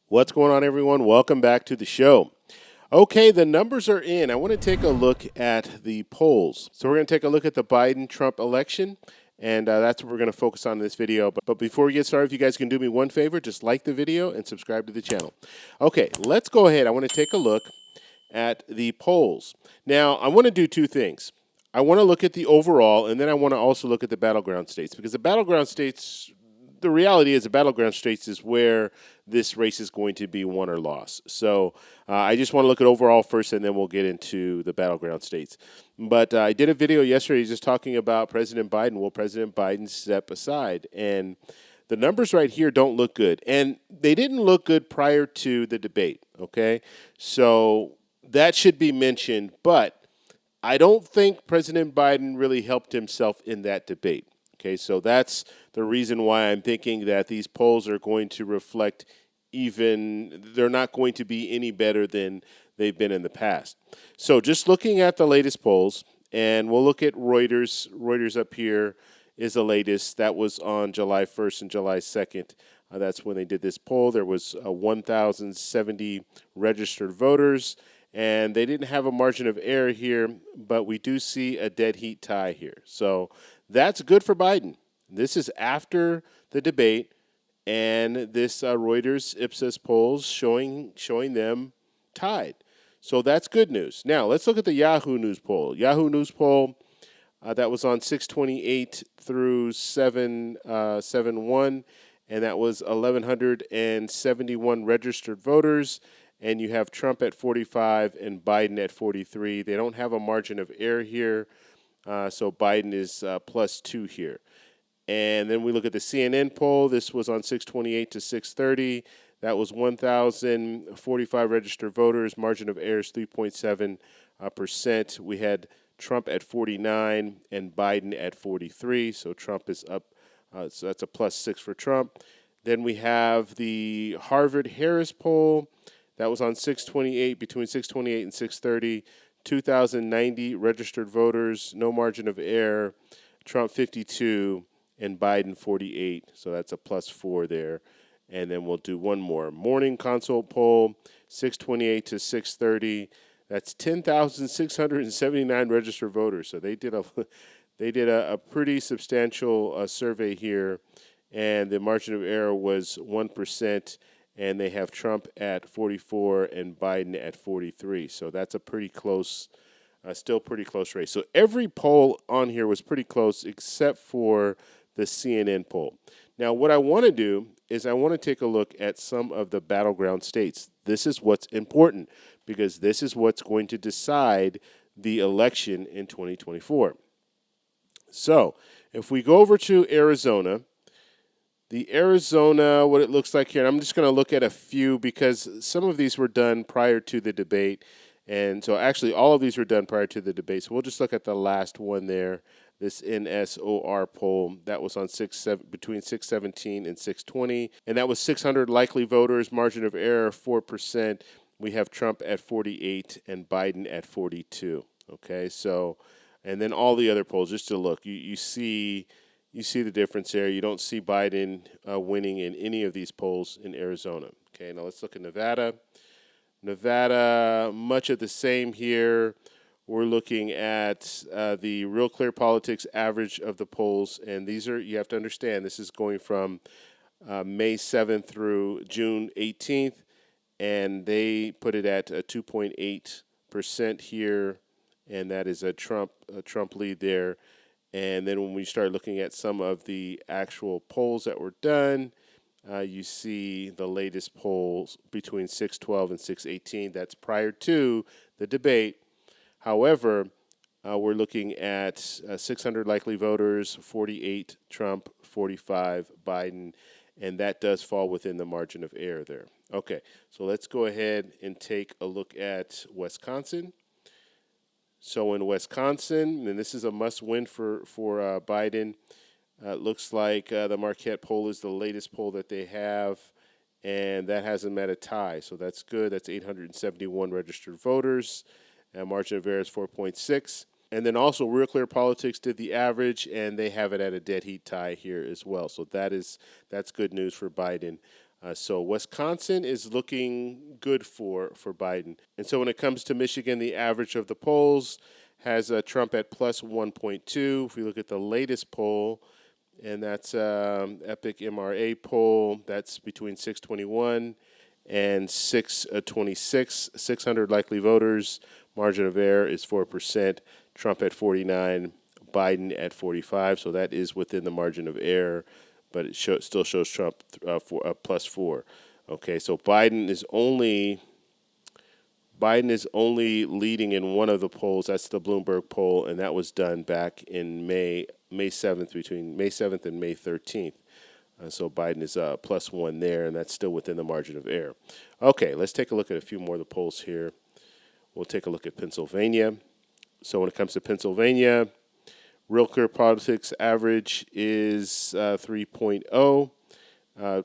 What's going on, everyone? Welcome back to the show. Okay, the numbers are in. I want to take a look at the polls. So, we're going to take a look at the Biden Trump election, and that's what we're going to focus on in this video. But before we get started, if you guys can do me one favor, just like the video and subscribe to the channel. Okay, let's go ahead. I want to take a look at the polls. Now, I want to do two things. I want to look at the overall, and then I want to also look at the battleground states, because the battleground states, the reality is the battleground states is where this race is going to be won or lost. So I just want to look at overall first, and then we'll get into the battleground states. But I did a video yesterday just talking about President Biden. Will President Biden step aside? And the numbers right here don't look good. And they didn't look good prior to the debate, okay? So that should be mentioned. But I don't think President Biden really helped himself in that debate. Okay, so that's the reason why I'm thinking that these polls are going to reflect they're not going to be any better than they've been in the past. So just looking at the latest polls, and we'll look at Reuters. Reuters up here is the latest. That was on July 1st and July 2nd. That's when they did this poll. There was 1,070 registered voters, and they didn't have a margin of error here, but we do see a dead heat tie here. So that's good for Biden. This is after the debate, and this Reuters Ipsos polls showing them tied. So that's good news. Now, let's look at the Yahoo News poll. Yahoo News poll, that was on 628 through 771, and that was 1,171 registered voters. And you have Trump at 45 and Biden at 43. They don't have a margin of error here, so Biden is +2 here. And then we look at the CNN poll. This was on 628 to 630. That was 1,045 registered voters. Margin of error is 3.7%. We had Trump at 49 and Biden at 43. So Trump is up. So that's a +6 for Trump. Then we have the Harvard-Harris poll. That was on 628, between 628 and 630. 2,090 registered voters, no margin of error. Trump 52 and Biden 48. So that's a +4 there. And then we'll do one more. Morning consult poll, 628 to 630. That's 10,679 registered voters. So they did a pretty substantial survey here, and the margin of error was 1%. And they have Trump at 44 and Biden at 43. So that's a pretty close, still pretty close race. So every poll on here was pretty close except for the CNN poll. Now, what I want to do is I want to take a look at some of the battleground states. This is what's important because this is what's going to decide the election in 2024. So if we go over to Arizona, what it looks like here, and I'm just going to look at a few because some of these were done prior to the debate. And so actually all of these were done prior to the debate. So we'll just look at the last one there, this NSOR poll. That was on between 617 and 620. And that was 600 likely voters, margin of error 4%. We have Trump at 48 and Biden at 42. Okay, so, and then all the other polls, just to look, you see the difference there. You don't see Biden winning in any of these polls in Arizona. Okay, now let's look at Nevada. Nevada, much of the same here. We're looking at the Real Clear Politics average of the polls, and these are, you have to understand, this is going from May 7th through June 18th, and they put it at 2.8% here, and that is a Trump lead there. And then when we start looking at some of the actual polls that were done, you see the latest polls between 612 and 618. That's prior to the debate. However, we're looking at 600 likely voters, 48 Trump, 45 Biden, and that does fall within the margin of error there. Okay, so let's go ahead and take a look at Wisconsin. So in Wisconsin, and this is a must-win for Biden, it looks like the Marquette poll is the latest poll that they have, and that has them at a tie. So that's good. That's 871 registered voters. Margin of error is 4.6. And then also Real Clear Politics did the average, and they have it at a dead heat tie here as well. So that's good news for Biden. So Wisconsin is looking good for Biden. And so when it comes to Michigan, the average of the polls has Trump at plus 1.2. If we look at the latest poll, and that's Epic MRA poll, that's between 621 and 626. 600 likely voters. Margin of error is 4%. Trump at 49, Biden at 45. So that is within the margin of error, but it still shows Trump plus 4. Okay, so Biden is only leading in one of the polls. That's the Bloomberg poll, and that was done back in May 7th, between May 7th and May 13th. So Biden is plus 1 there, and that's still within the margin of error. Okay, let's take a look at a few more of the polls here. We'll take a look at Pennsylvania. So when it comes to Pennsylvania, Real Clear Politics average is 3.0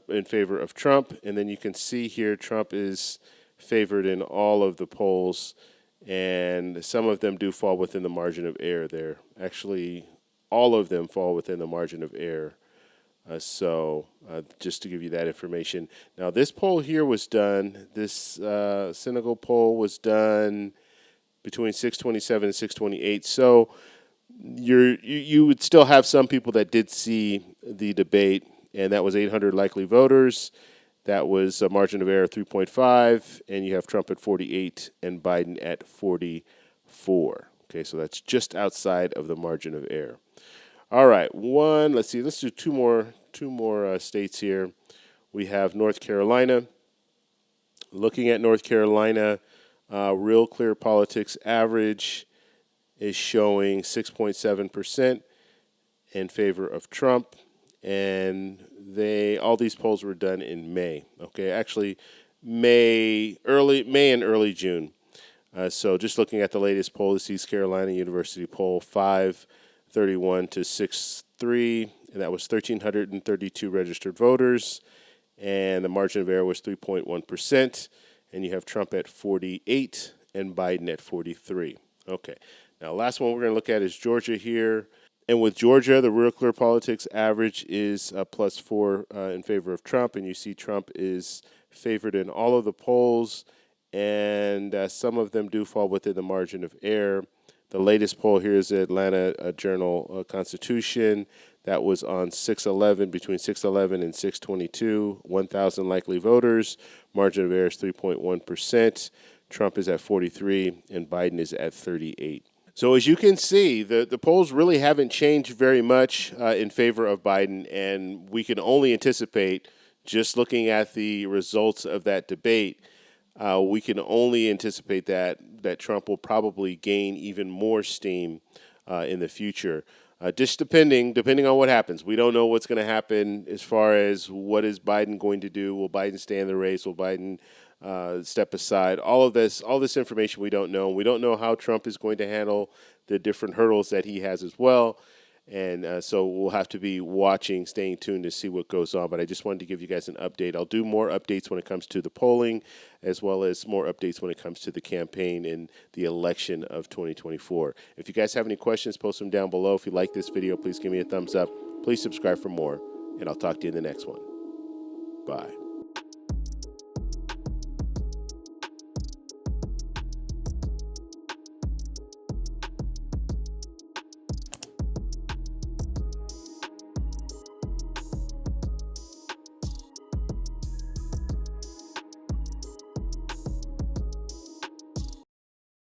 in favor of Trump. And then you can see here Trump is favored in all of the polls, and some of them do fall within the margin of error there. Actually, all of them fall within the margin of error. So just to give you that information. Now, this poll here was done, this Senegal poll was done between 627 and 628. So you would still have some people that did see the debate, and that was 800 likely voters. That was a margin of error 3.5, and you have Trump at 48 and Biden at 44. Okay, so that's just outside of the margin of error. All right, let's see, let's do two more states here. We have North Carolina. Looking at North Carolina, Real Clear Politics average is showing 6.7% in favor of Trump, and all these polls were done in May. Okay, actually, May and early June. So just looking at the latest poll, the East Carolina University poll, 531 to 63, and that was 1,332 registered voters, and the margin of error was 3.1%, and you have Trump at 48 and Biden at 43. Okay, now last one we're going to look at is Georgia here. And with Georgia, the Real Clear Politics average is plus 4 in favor of Trump, and you see Trump is favored in all of the polls, and some of them do fall within the margin of error. The latest poll here is the Atlanta Journal-Constitution. That was on between 611 and 622, 1,000 likely voters. Margin of error is 3.1%. Trump is at 43, and Biden is at 38. So as you can see, the polls really haven't changed very much in favor of Biden, and we can only anticipate, just looking at the results of that debate, we can only anticipate that Trump will probably gain even more steam in the future. Just depending on what happens. We don't know what's going to happen as far as what is Biden going to do. Will Biden stay in the race? Will Biden step aside? All this information we don't know. We don't know how Trump is going to handle the different hurdles that he has as well. And so we'll have to be watching, staying tuned to see what goes on. But I just wanted to give you guys an update. I'll do more updates when it comes to the polling, as well as more updates when it comes to the campaign and the election of 2024. If you guys have any questions, post them down below. If you like this video, please give me a thumbs up. Please subscribe for more, and I'll talk to you in the next one. Bye.